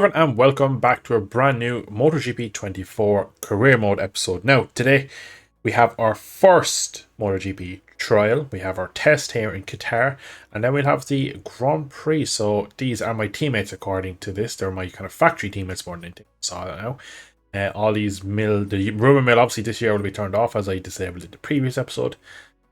everyone and welcome back to a brand new MotoGP 24 career mode episode. Now today we have our first MotoGP trial, we have our test here in Qatar, and then we'll have the Grand Prix. So these are my teammates according to this, they're my kind of factory teammates more than anything. So I don't know. All these the rumor mill obviously this year will be turned off as I disabled in the previous episode.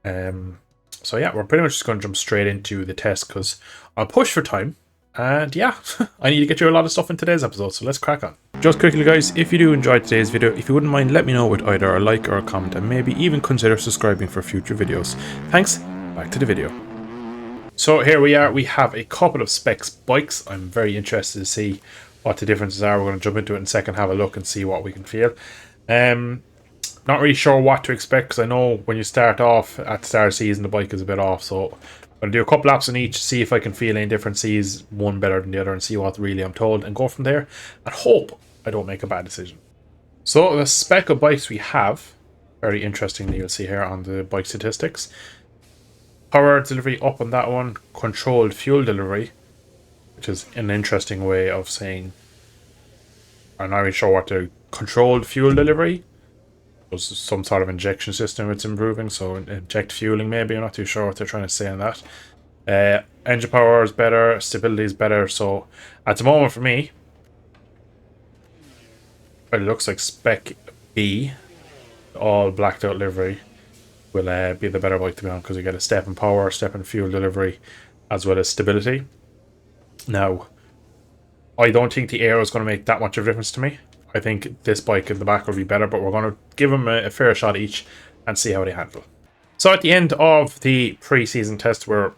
So yeah, we're pretty much just going to jump straight into the test because I'll push for time. And yeah, I need to get you a lot of stuff in today's episode, so let's crack on. Just quickly guys, if you do enjoy today's video, if you wouldn't mind, let me know with either a like or a comment, and maybe even consider subscribing for future videos. Thanks, back to the video. So here we are, we have a couple of specs bikes. I'm very interested to see what the differences are. We're going to jump into it in a second, have a look and see what we can feel. Not really sure what to expect because I know when you start off at the start of the season the bike is a bit off, so I'm going to do a couple laps on each, see if I can feel any difference, see is one better than the other and see what really I'm told, and go from there and hope I don't make a bad decision. So the spec of bikes we have, very interestingly you'll see here on the bike statistics. Power delivery up on that one, controlled fuel delivery, which is an interesting way of saying, I'm not really sure what the controlled fuel delivery was, some sort of injection system it's improving, so inject fueling maybe, I'm not too sure what they're trying to say on that. Engine power is better, stability is better, so at the moment for me it looks like spec B, all blacked out livery, will be the better bike to be on because you get a step in power, step in fuel delivery as well as stability. Now I don't think the aero is going to make that much of a difference to me. I think this bike in the back will be better, but we're going to give them a fair shot each and see how they handle. So at the end of the pre-season test, we're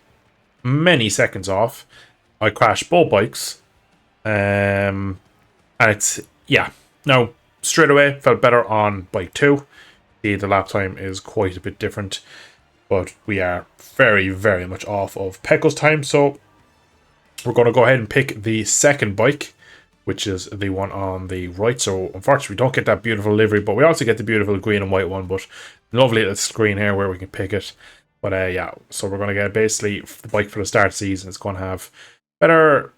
many seconds off. I crashed both bikes. And it's, yeah. Now, straight away, felt better on bike 2. The lap time is quite a bit different, but we are very, very much off of Pecco's time. So we're going to go ahead and pick the second bike, which is the one on the right. So unfortunately we don't get that beautiful livery, but we also get the beautiful green and white one, but lovely little screen here where we can pick it. But yeah, so we're going to get basically the bike for the start season. It's going to have better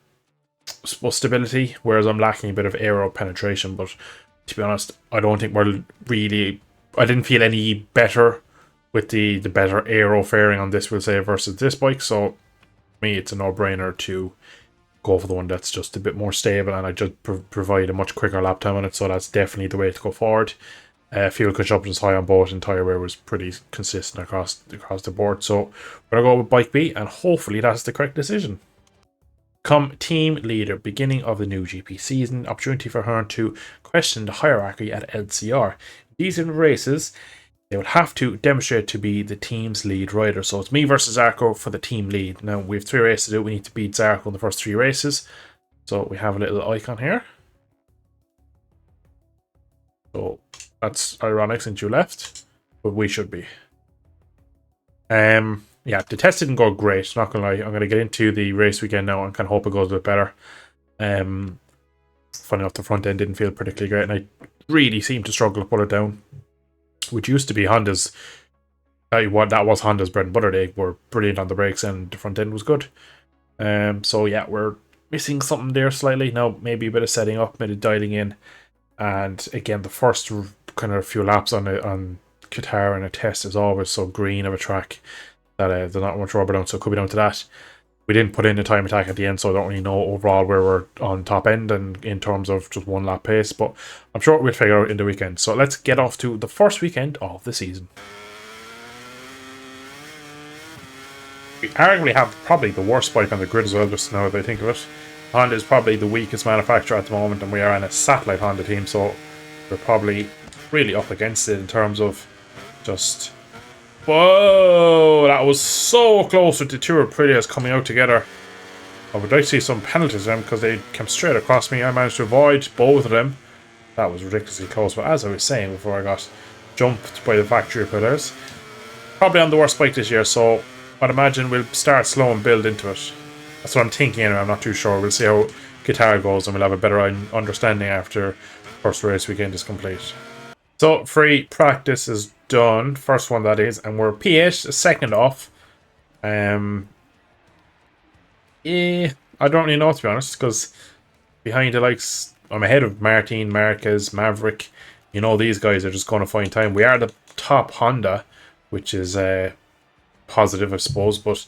stability, whereas I'm lacking a bit of aero penetration. But to be honest, I don't think we're really, I didn't feel any better with the better aero fairing on this, we'll say, versus this bike. So for me it's a no-brainer to go for the one that's just a bit more stable, and I just provide a much quicker lap time on it, so that's definitely the way to go forward. Fuel consumption is high on both, and tyre wear was pretty consistent across the board, so we're going to go with bike B, and hopefully that's the correct decision. Come team leader, beginning of the new GP season, opportunity for her to question the hierarchy at LCR. These are the races they will have to demonstrate to be the team's lead rider. So it's me versus Zarko for the team lead. Now we have 3 races to do. We need to beat Zarko in the first 3 races. So we have a little icon here. So that's ironic since you left, but we should be. Yeah, the test didn't go great, not gonna lie. I'm gonna get into the race weekend now and kind of hope it goes a bit better. Funny enough, the front end didn't feel particularly great, and I really seemed to struggle to pull it down, which used to be Honda's. That was Honda's bread and butter. They were brilliant on the brakes and the front end was good. So yeah, we're missing something there slightly. Now maybe a bit of setting up, maybe dialing in, and again the first kind of few laps on Qatar and a test is always so green of a track that there's not much rubber down, so it could be down to that. We didn't put in a time attack at the end, so I don't really know overall where we're on top end and in terms of just one lap pace, but I'm sure we'll figure out in the weekend. So let's get off to the first weekend of the season. We arguably have probably the worst bike on the grid as well, just now that I think of it. Honda is probably the weakest manufacturer at the moment, and we are in a satellite Honda team, so we're probably really up against it in terms of just... Whoa, that was so close with the 2 Aprilias coming out together. I would like to see some penalties to them because they came straight across me. I managed to avoid both of them. That was ridiculously close, but as I was saying before I got jumped by the factory Aprilias, probably on the worst bike this year, so I'd imagine we'll start slow and build into it. That's what I'm thinking anyway, I'm not too sure. We'll see how Qatar goes and we'll have a better understanding after first race weekend is complete. So free practice is done, first one that is, and we're P8, second off. Yeah, I don't really know, to be honest, because behind the likes. I'm ahead of Martin, Marquez, Maverick. You know, these guys are just going to find time. We are the top Honda, which is positive, I suppose, but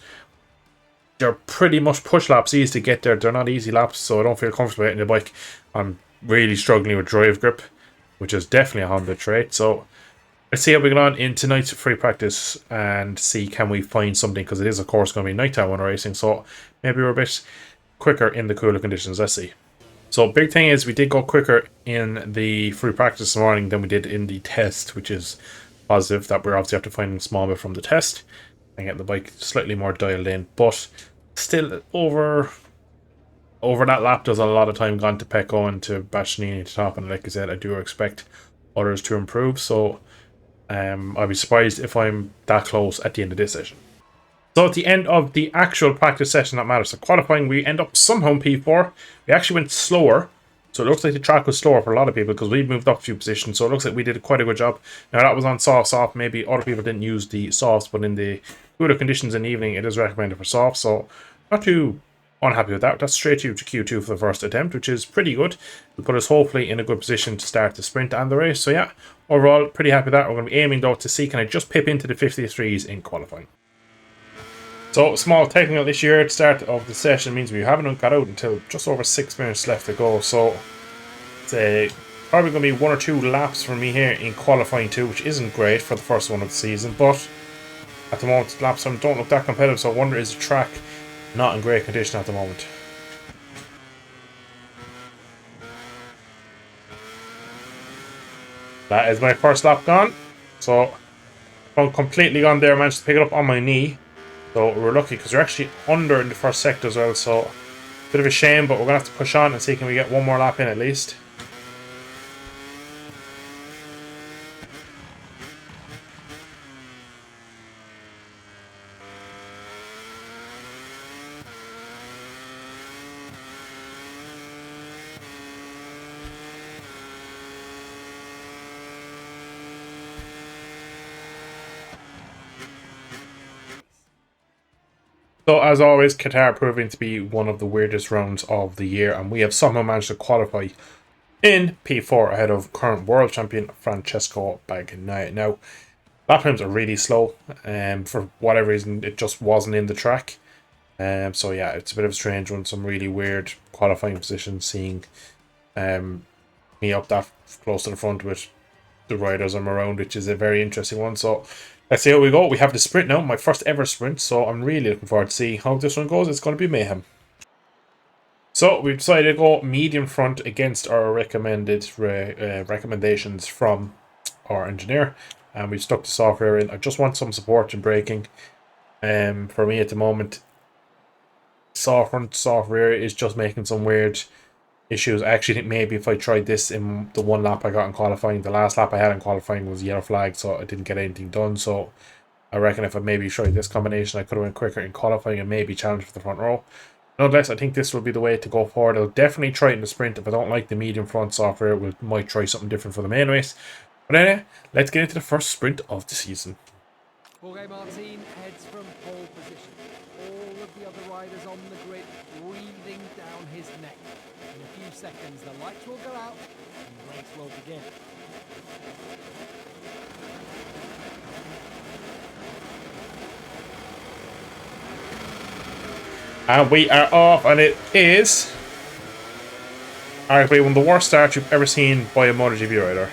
they're pretty much push laps easy to get there. They're not easy laps, so I don't feel comfortable getting the bike. I'm really struggling with drive grip, which is definitely a Honda trait. So let's see how we get on in tonight's free practice and see can we find something, because it is of course going to be nighttime when racing, so maybe we're a bit quicker in the cooler conditions. Let's see. So big thing is we did go quicker in the free practice this morning than we did in the test, which is positive. That we're obviously have to find a small bit from the test and get the bike slightly more dialed in, but still over that lap there's a lot of time gone to Pecco and to Bastianini to top, and like I said, I do expect others to improve, so I'd be surprised if I'm that close at the end of this session. So at the end of the actual practice session that matters, so qualifying, we end up somehow in P4. We actually went slower, so it looks like the track was slower for a lot of people because we moved up a few positions, so it looks like we did quite a good job. Now that was on soft, maybe other people didn't use the softs, but in the cooler conditions in the evening it is recommended for soft, so not too unhappy with that. That's straight to Q2 for the first attempt, which is pretty good. It'll put us hopefully in a good position to start the sprint and the race, so yeah, overall pretty happy with that. We're going to be aiming though to see can I just pip into the 53s in qualifying. So, small technical issue here at the start of the session means we haven't got out until just over 6 minutes left to go. So, it's probably going to be 1 or 2 laps for me here in qualifying too, which isn't great for the first one of the season. But at the moment, laps don't look that competitive, so I wonder is the track not in great condition at the moment. That is my first lap gone. So, I'm completely gone there. I managed to pick it up on my knee. So we're lucky because we're actually under in the first sector as well, so bit of a shame, but we're going to have to push on and see can we get one more lap in at least. So as always, Qatar proving to be one of the weirdest rounds of the year, and we have somehow managed to qualify in P4 ahead of current world champion Francesco Bagnaia. Now, lap times are really slow, and for whatever reason it just wasn't in the track. So yeah, it's a bit of a strange one, some really weird qualifying positions, seeing me up that close to the front with the riders I'm around, which is a very interesting one. So let's see how we go. We have the sprint now, my first ever sprint, so I'm really looking forward to see how this one goes. It's going to be mayhem. So we've decided to go medium front against our recommended recommendations from our engineer, and we've stuck the software in. I just want some support in braking. For me at the moment, soft front, soft rear is just making some weird issues. I actually think maybe if I tried this in the one lap I got in qualifying, the last lap I had in qualifying was yellow flag, so I didn't get anything done. So I reckon if I maybe tried this combination, I could have went quicker in qualifying and maybe challenged for the front row. Nonetheless, I think this will be the way to go forward. I'll definitely try it in the sprint. If I don't like the medium front software, we might try something different for the main race. But anyway, let's get into the first sprint of the season. Jorge Martin heads from pole position. All of the other riders on the grid breathing down his neck. In a few seconds, the lights will go out and the race will begin. And we are off, and it is arguably one of the worst starts you've ever seen by a Motogp rider.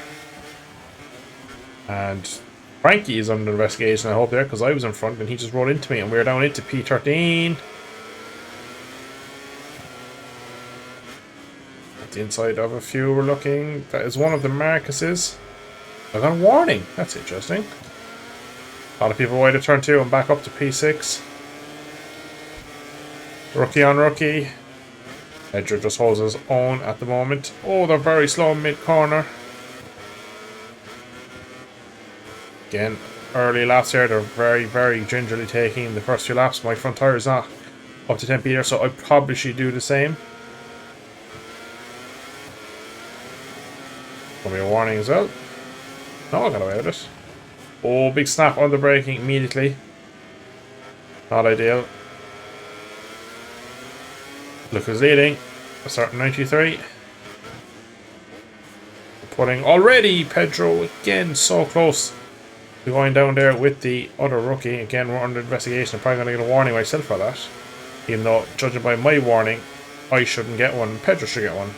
And Frankie is under investigation, I hope, there, because I was in front and he just rolled into me, and we're down into P13. At the inside of a few we're looking. That is one of the Marcuses. I got a warning. That's interesting. A lot of people wide to turn 2 and back up to P6. Rookie on rookie. Edger just holds his own at the moment. Oh, they're very slow mid-corner. Again, early laps here, they're very, very gingerly taking the first few laps. My front tyre is not up to temp either, so I probably should do the same. Gonna be a warning as well. No, I got away with it. Oh, big snap on the braking immediately. Not ideal. Look who's leading. Starting 93. Putting already Pedro again so close to going down there with the other rookie. Again, we're under investigation. I'm probably going to get a warning myself for that. Even though, judging by my warning, I shouldn't get one. Pedro should get one.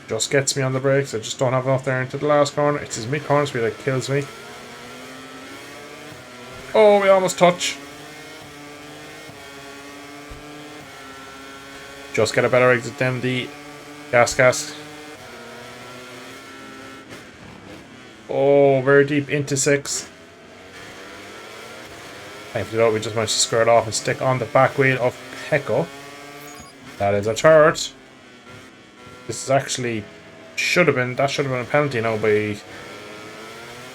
Just gets me on the brakes. I just don't have enough there into the last corner. It's his mid-corner speed that kills me. Oh, we almost touch. Just get a better exit than the gas cask. Oh, very deep into 6. Thankfully though, we just managed to square it off and stick on the back wheel of Pecco. That is a third. This is actually that should have been a penalty now by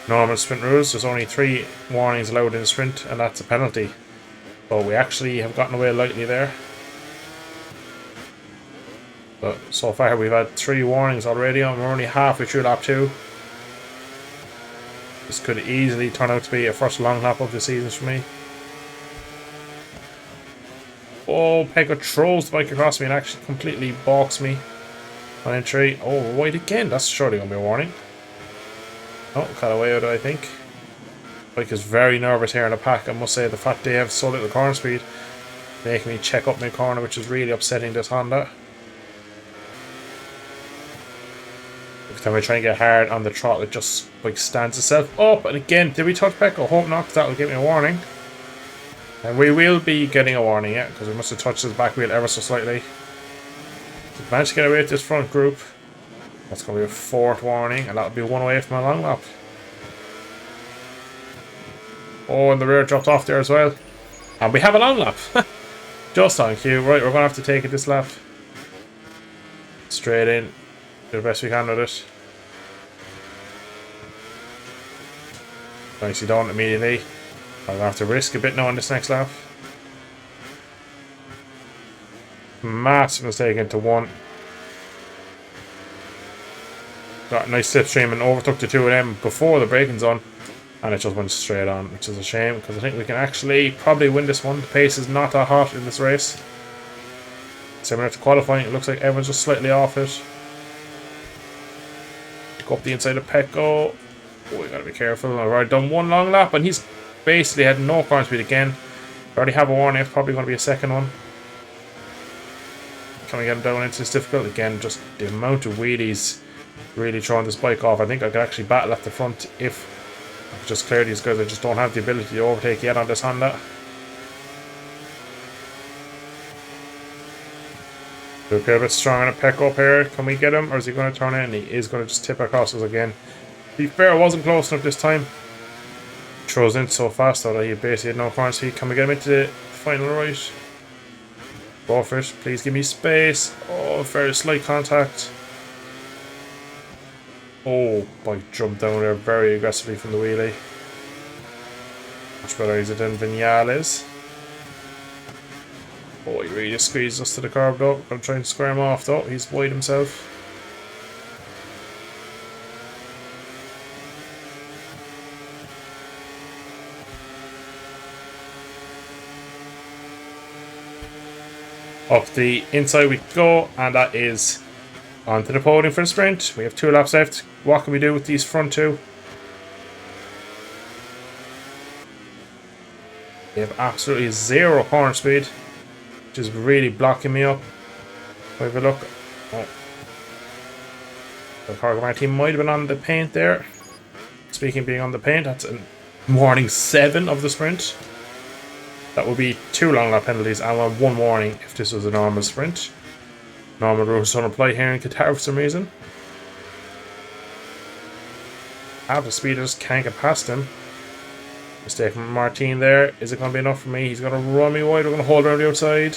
normal sprint rules. There's only 3 warnings allowed in a sprint, and that's a penalty. But we actually have gotten away lightly there. But so far we've had 3 warnings already, and we're only halfway through lap 2. This could easily turn out to be a first long lap of the season for me. Oh, Pecco throws the bike across me and actually completely balks me on entry. Oh, we're wide again. That's surely going to be a warning. Oh, got away with it, I think. Bike is very nervous here in the pack. I must say, the fact they have so little corner speed making me check up mid-corner, which is really upsetting this Honda. Every time I try and get hard on the throttle, it just like stands itself up. And again, did we touch Pecco? Hope not, because that will give me a warning. And we will be getting a warning, yeah, because we must have touched his back wheel ever so slightly. So we managed to get away with this front group. That's going to be a 4th warning, and that'll be 1 away from a long lap. Oh, and the rear dropped off there as well. And we have a long lap. Just on cue. Right, we're going to have to take it this lap. Straight in. Do the best we can with it. Nicely done immediately. I'm going to have to risk a bit now on this next lap. Massive mistake into 1. Got a nice slipstream and overtook the 2 of them before the braking zone. And it just went straight on, which is a shame, because I think we can actually probably win this one. The pace is not that hot in this race. Similar to qualifying, it looks like everyone's just slightly off it. Go up the inside of Pecco. Oh, we gotta be careful. I've already done 1 long lap, and he's basically had no corner speed again. I already have a warning, it's probably going to be a 2nd one. Can we get him down into this difficult? Again, just the amount of wheelies really throwing this bike off. I think I could actually battle at the front if I could just clear these guys. I just don't have the ability to overtake yet on this Honda. Look a bit strong on a Pecco up here. Can we get him, or is he going to turn in? He is going to just tip across us again. To be fair, I wasn't close enough this time. Throws in so fast though that he basically had no corner speed. Can we get him into the final right? Go for it. Please give me space. Oh, very slight contact. Oh, bike jumped down there very aggressively from the wheelie. Much better exit than Vinales. Oh, he really squeezed us to the curb though. I'm trying to square him off though. He's wide himself. Up the inside we go, and that is onto the podium for the sprint. We have 2 laps left. What can we do with these front 2? They have absolutely 0 corner speed, which is really blocking me up. Have a look. Oh. The Cargo team might have been on the paint there. Speaking of being on the paint, that's a warning 7 of the sprint. That would be 2 long lap penalties and 1 warning if this was a normal sprint. Normal rules don't apply here in Qatar for some reason. Half the speed, I just can't get past him. Mistake from Martin there. Is it going to be enough for me? He's going to run me wide. We're going to hold around the outside.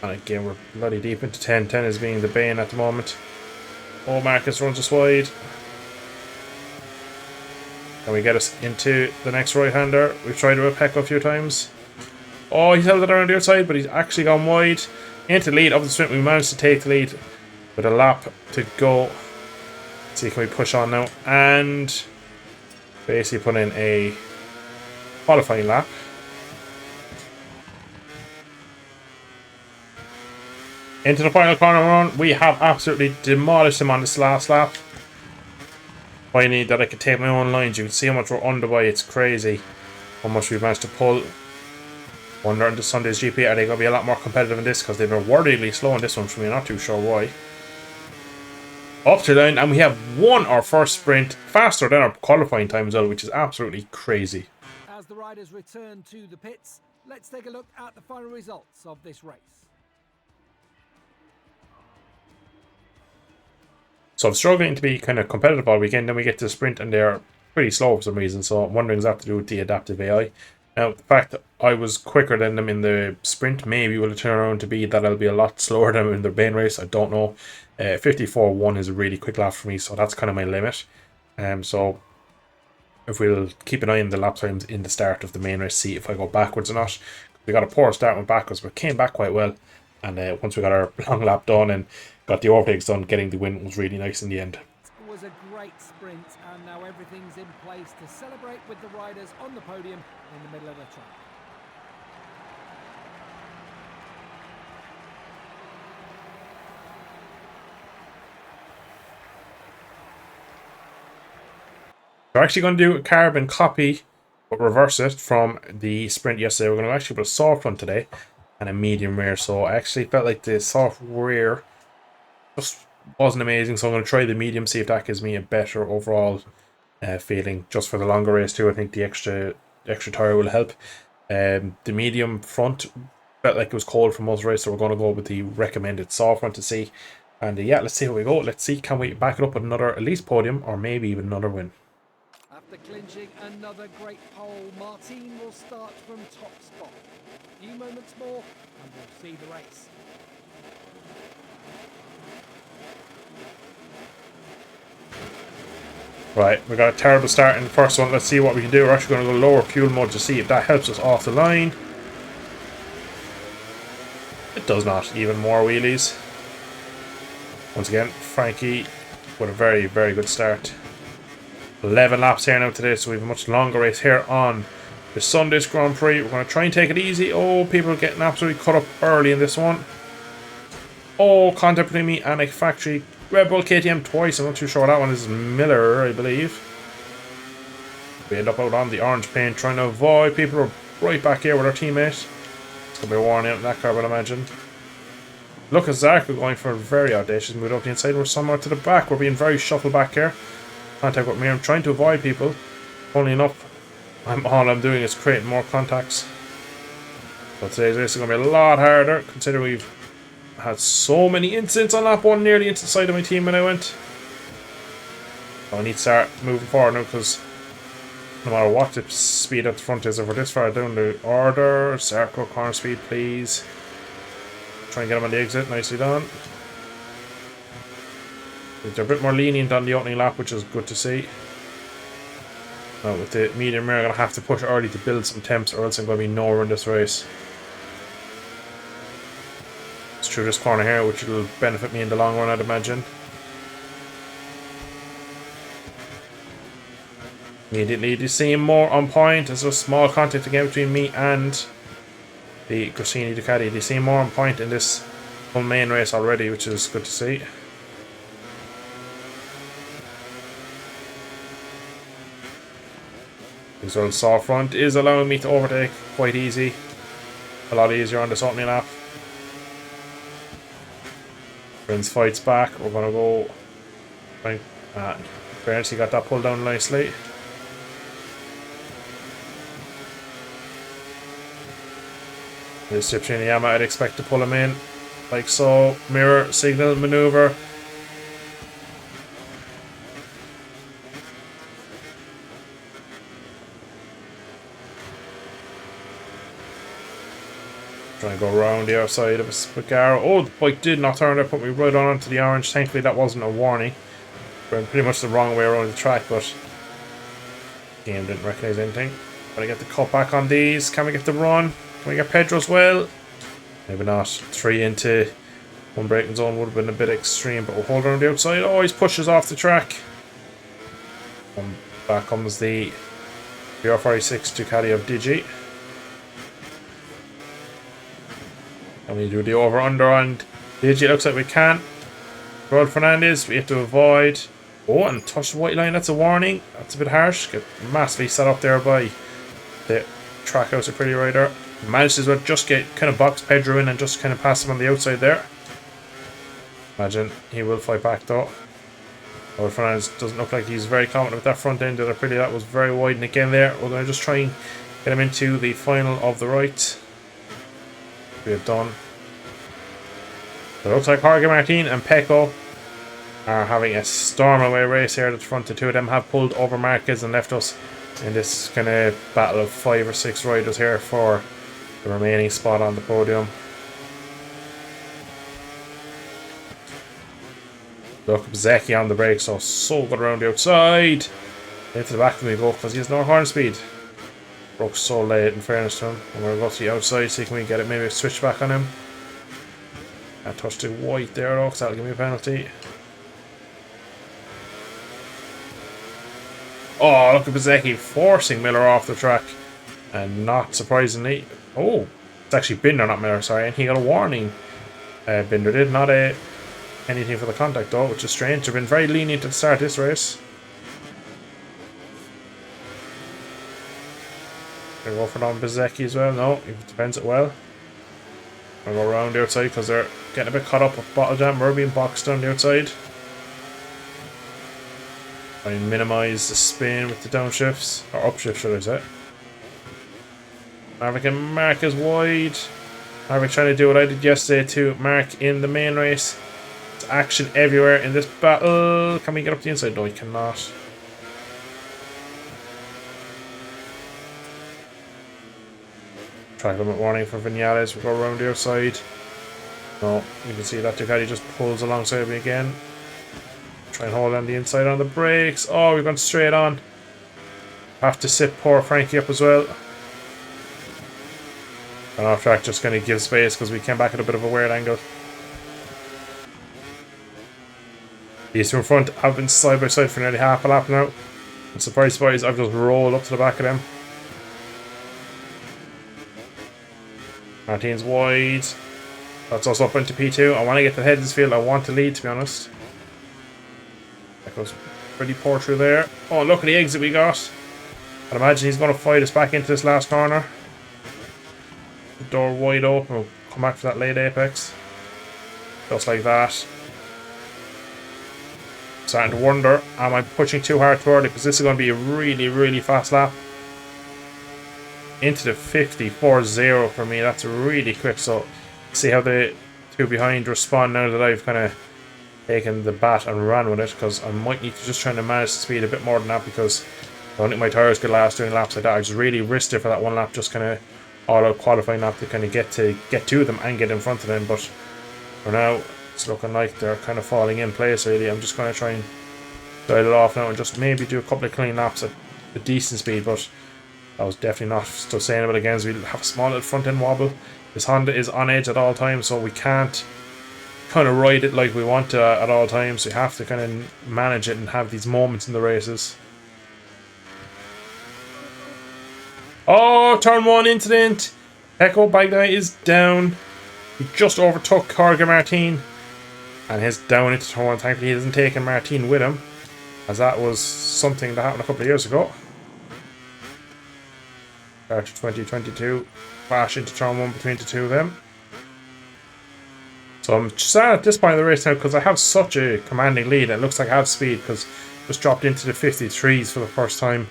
And again, we're bloody deep into 10. 10 is being the bane at the moment. Oh, Marcus runs us wide. Can we get us into the next right-hander? We've tried with Pecco a few times. Oh, he's held it around the outside, but he's actually gone wide. Into the lead of the sprint. We managed to take the lead with a lap to go. Let's see, can we push on now? And basically put in a qualifying lap. Into the final corner run. We have absolutely demolished him on this last lap. I need that I could take my own lines. You can see how much we're under by. It's crazy how much we've managed to pull. Wonder into Sunday's GP, are they going to be a lot more competitive in this? Because they've been worryingly slow in this one for me. Not too sure why. Up to line, and we have won our first sprint faster than our qualifying time as well, which is absolutely crazy. As the riders return to the pits, let's take a look at the final results of this race. So I'm struggling to be kind of competitive all weekend. Then we get to the sprint and they're pretty slow for some reason. So I'm wondering, is that to do with the adaptive AI? Now, the fact that I was quicker than them in the sprint maybe will turn around to be that I'll be a lot slower than them in the main race. I don't know. 54.1 is a really quick lap for me, so that's kind of my limit. So if we'll keep an eye on the lap times in the start of the main race, see if I go backwards or not. We got a poor start with backwards, but came back quite well. And once we got our long lap done and got the overtakes done, getting the win was really nice in the end. It was a great sprint, and now everything's in place to celebrate with the riders on the podium in the middle of the track. We're actually going to do a carbon copy, but reverse it from the sprint yesterday. We're going to actually put a soft one today and a medium rear. So I actually felt like the soft rear just wasn't amazing. So I'm going to try the medium, see if that gives me a better overall feeling. Just for the longer race too, I think the extra tire will help. The medium front felt like it was cold for most race, so we're going to go with the recommended soft one to see. And yeah, let's see how we go. Let's see, can we back it up with another at least podium or maybe even another win. After clinching another great pole, Martin will start from top spot. A few moments more and we'll see the race. Right, we got a terrible start in the first one. Let's see what we can do. We're actually going to go lower fuel mode to see if that helps us off the line. It does not. Even more wheelies. Once again, Frankie with a very, very good start. 11 laps here now today, so we have a much longer race here on the Sunday's Grand Prix. We're going to try and take it easy. Oh, people are getting absolutely cut up early in this one. Oh, contact between me and a factory Red Bull KTM twice. I'm not too sure that one is Miller, I believe. We end up out on the orange paint trying to avoid people who are right back here with our teammate. It's going to be a warning out in that car, I would imagine. Look at Zark, we're going for a very audacious move up the inside. We're somewhere to the back. We're being very shuffled back here. Contact with me. I'm trying to avoid people. Only enough. All I'm doing is creating more contacts. So today's race is going to be a lot harder, considering we've had so many incidents on lap 1, nearly into the side of my team when I went. So I need to start moving forward now, because no matter what the speed at the front is, if we're this far down the order, circle, corner speed, please. Try and get him on the exit. Nicely done. They're a bit more lenient on the opening lap, which is good to see. Now with the medium rear, I'm going to have to push early to build some temps, or else I'm going to be nowhere in this race. It's through this corner here, which will benefit me in the long run, I'd imagine. Immediately, they seem more on point. There's a small contact again between me and the Grassini Ducati. They seem more on point in this whole main race already, which is good to see. This little soft front is allowing me to overtake quite easy. A lot easier on this opening lap. Prince fights back. We're going to go. Right. Fairness, he got that pulled down nicely. This Yama, I'd expect to pull him in. Like so. Mirror, signal, maneuver. Trying to go around the outside of a Spicaro. Oh, the bike did not turn. That put me right on onto the orange. Thankfully, that wasn't a warning. Went pretty much the wrong way around the track, but the game didn't recognize anything. Gotta get the cut back on these. Can we get the run? Can we get Pedro as well? Maybe not. 3 into 1 braking zone would have been a bit extreme, but we'll hold around the outside. Oh, he's pushes off the track. And back comes the BR46 Ducati of Digi. And we do the over-under, and Digi looks like we can. Roll Fernandez, we have to avoid. Oh, and touch the white line, that's a warning. That's a bit harsh. Get massively set up there by the Trackhouse, a pretty rider. Managed as well just get kind of box Pedro in and just kind of pass him on the outside there. Imagine he will fight back though. Roll Fernandez doesn't look like he's very confident with that front end. The other pretty, that was very wide, and again there, we're going to just try and get him into the final of the right. We have done. So it looks like Jorge Martin and Pecco are having a storm away race here at the front. The two of them have pulled over Marquez and left us in this kind of battle of 5 or 6 riders here for the remaining spot on the podium. Look, Zeki on the brakes, so good around the outside. Into the back of me go because he has no horn speed. Broke so late in fairness to him. And we're going to the outside, see can we get it, maybe a switch back on him. I touched the white there though, so that'll give me a penalty. Oh, look at Bezecchi forcing Miller off the track. And not surprisingly, oh, it's actually Binder, not Miller, sorry. And he got a warning. Binder did, not anything for the contact though, which is strange. They've been very lenient at the start of this race. Gonna go for Don Bezecchi as well. No, he defends it well. Gonna go around the outside because they're getting a bit caught up with Bottle Jam. We're being boxed on the outside. Try and minimise the spin with the downshifts, or upshift should I say. Marvick and Mark is wide. Marvick trying to do what I did yesterday to Mark in the main race. There's action everywhere in this battle. Can we get up the inside? No, we cannot. Track limit warning for Vinales. We go around the outside. No, you can see that Ducati just pulls alongside me again. Try and hold on the inside on the brakes. Oh, we've gone straight on. Have to sit poor Frankie up as well. And off track just going to give space because we came back at a bit of a weird angle. These two in front have been side by side for nearly half a lap now. And surprise, I've just rolled up to the back of them. Martin's wide. That's us up into P2. I want to get to the head of this field. I want to lead, to be honest. That goes pretty poor through there. Oh, look at the exit we got. I'd imagine he's going to fight us back into this last corner. The door wide open. We'll come back for that late apex. Just like that. Starting to wonder, am I pushing too hard too early? Because this is going to be a really, really fast lap. Into the 54.0 for me. That's really quick. So, see how the two behind respond now that I've kind of taken the bat and ran with it. Because I might need to just try to manage the speed a bit more than that. Because I don't think my tyres could last doing laps like that. I just really risked it for that one lap. Just kind of all-out qualifying lap to kind of get to them and get in front of them. But for now, it's looking like they're kind of falling in place really. I'm just going to try and dial it off now and just maybe do a couple of clean laps at a decent speed. But that was definitely not sustainable again, as we'll have a small little front end wobble. This Honda is on edge at all times, so we can't kind of ride it like we want to at all times. We have to kind of manage it and have these moments in the races. Oh, turn 1 incident. Pecco bike guy is down. He just overtook Jorge Martin and he's down into turn 1. Thankfully, he hasn't taken Martin with him, as that was something that happened a couple of years ago. Start of 2022, flash into turn 1 between the two of them. So I'm sad at this point of the race now because I have such a commanding lead. It looks like I have speed because I just dropped into the 53s for the first time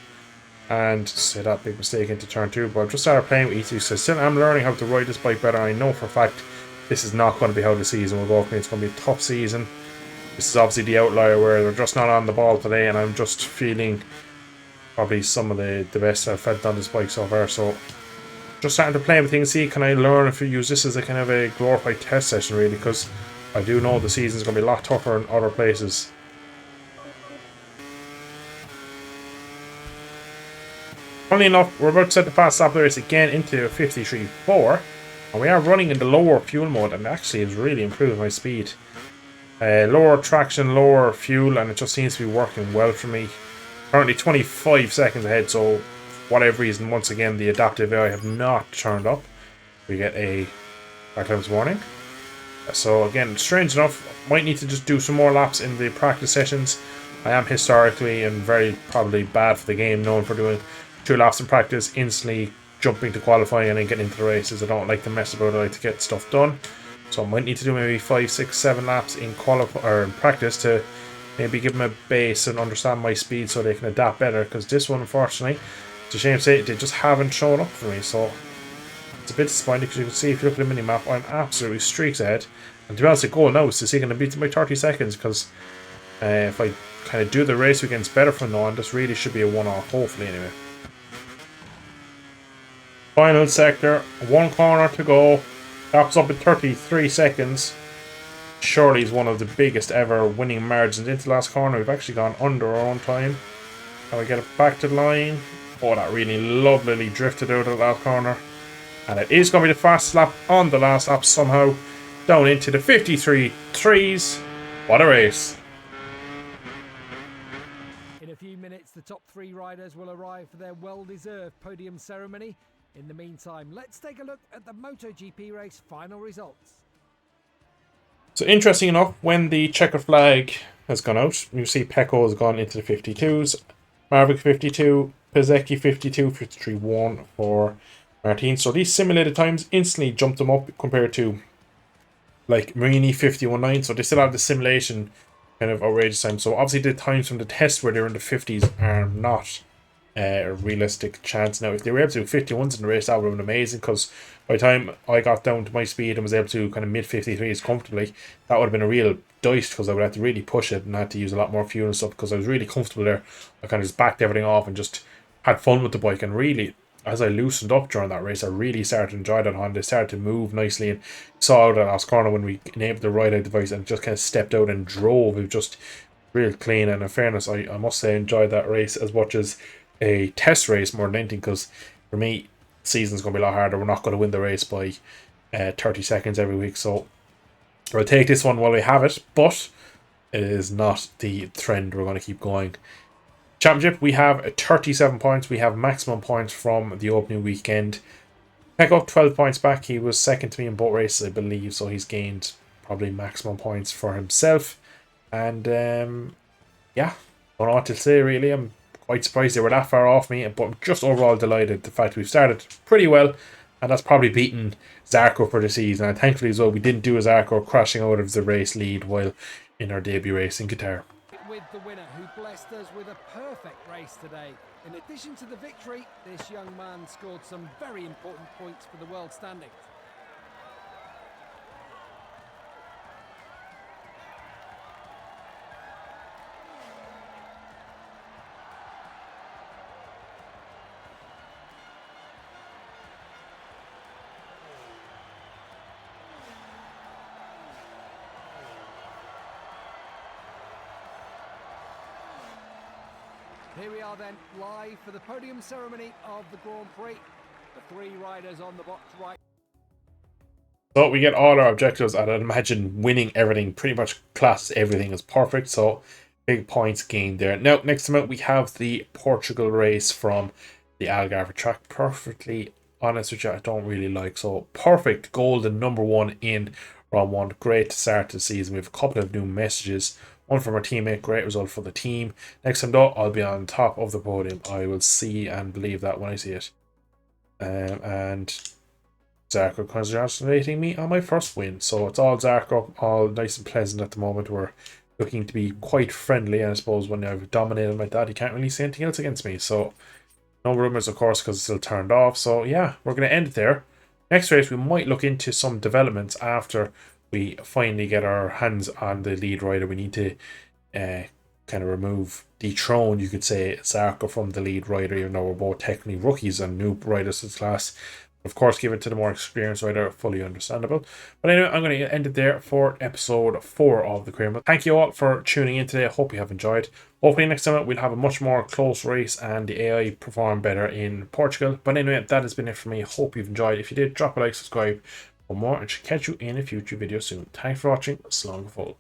and say that big mistake into turn 2. But I've just started playing with E2, so still I'm learning how to ride this bike better. I know for a fact this is not going to be how the season will go for me. It's going to be a tough season. This is obviously the outlier where they're just not on the ball today, and I'm just feeling probably some of the best I've felt on this bike so far. So just starting to play with things, see can I learn if you use this as a kind of a glorified test session really, because I do know the season's going to be a lot tougher in other places. Funnily enough, we're about to set the fast lap of the race again into a 53.4, and we are running in the lower fuel mode, and actually has really improved my speed. Lower traction, lower fuel, and it just seems to be working well for me. Currently 25 seconds ahead, so for whatever reason, once again, the adaptive AI have not turned up. We get a backlips warning. So again, strange enough, might need to just do some more laps in the practice sessions. I am historically and very probably bad for the game, known for doing 2 laps in practice, instantly jumping to qualifying and then getting into the races. I don't like to mess about, I like to get stuff done. So I might need to do maybe 5, 6, 7 laps in in practice to maybe give them a base and understand my speed so they can adapt better, because this one, unfortunately, it's a shame to say, they just haven't shown up for me. So it's a bit disappointing, because you can see if you look at the mini-map, I'm absolutely streaks ahead. And to be honest, the goal now is to see can I beat my 30 seconds, because if I kind of do the race weekends better from now on, this really should be a one-off, hopefully anyway. Final sector, 1 corner to go. Laps up in 33 seconds. Surely is one of the biggest ever winning margins into the last corner. We've actually gone under our own time. Can we get it back to the line? Oh, that really lovelily drifted out of the last corner. And it is going to be the fastest lap on the last lap somehow. Down into the 53 threes. What a race. In a few minutes, the top 3 riders will arrive for their well-deserved podium ceremony. In the meantime, let's take a look at the Motogp race final results. So interesting enough, when the checker flag has gone out, you see Pecco has gone into the 52s. Mavic 52, Pezeki 52, 53-1 for Martin. So these simulated times instantly jumped them up compared to like Marini 51.9. So they still have the simulation kind of outrageous time. So obviously the times from the test where they're in the 50s are not a realistic chance. Now if they were able to do 51s in the race, that would have been amazing, because by the time I got down to my speed and was able to kind of mid 53s comfortably, that would have been a real dice, because I would have to really push it and had to use a lot more fuel and stuff, because I was really comfortable there. I kind of just backed everything off and just had fun with the bike, and really as I loosened up during that race, I really started to enjoy that Honda. They started to move nicely, and saw out that last corner when we enabled the ride out device and just kind of stepped out and drove. It was just real clean, and in fairness, I must say I enjoyed that race as much as a test race more than anything, because for me, season's going to be a lot harder. We're not going to win the race by 30 seconds every week, so we'll take this one while we have it, but it is not the trend. We're going to keep going. Championship, we have 37 points. We have maximum points from the opening weekend. Pecco 12 points back. He was second to me in both races, I believe, so he's gained probably maximum points for himself. And yeah, don't know what to say really. I'm quite surprised they were that far off me, but I'm just overall delighted the fact we've started pretty well, and that's probably beaten Zarco for the season. And thankfully as well, we didn't do a Zarco crashing out of the race lead while in our debut race in Qatar. With the winner, who blessed us with a perfect race today. In addition to the victory, this young man scored some very important points for the world standings. Here we are then, live for the podium ceremony of the Grand Prix. The 3 riders on the box right. So we get all our objectives, and I'd imagine winning everything, pretty much class everything as perfect. So big points gained there. Now, next time out, we have the Portugal race from the Algarve track. Perfectly honest with you, I don't really like. So perfect golden #1 in round 1. Great to start the season. We have a couple of new messages. One from our teammate, great result for the team. Next time though, I'll be on top of the podium. I will see and believe that when I see it. And Zarco congratulating me on my first win. So it's all Zarco, all nice and pleasant at the moment. We're looking to be quite friendly, and I suppose when I've dominated like that, you can't really say anything else against me. So no rumours, of course, because it's still turned off. So yeah, we're going to end it there. Next race, we might look into some developments after we finally get our hands on the lead rider. We need to kind of dethrone, you could say, Zarco from the lead rider, even though we're both technically rookies and new riders to this class. Of course, give it to the more experienced rider, fully understandable. But anyway, I'm going to end it there for episode 4 of the Career. Thank you all for tuning in today. I hope you have enjoyed. Hopefully next time we'll have a much more close race and the AI perform better in Portugal. But anyway, that has been it for me. Hope you've enjoyed. If you did, drop a like, subscribe for more, and should catch you in a future video soon. Thanks for watching. Slán go fóill.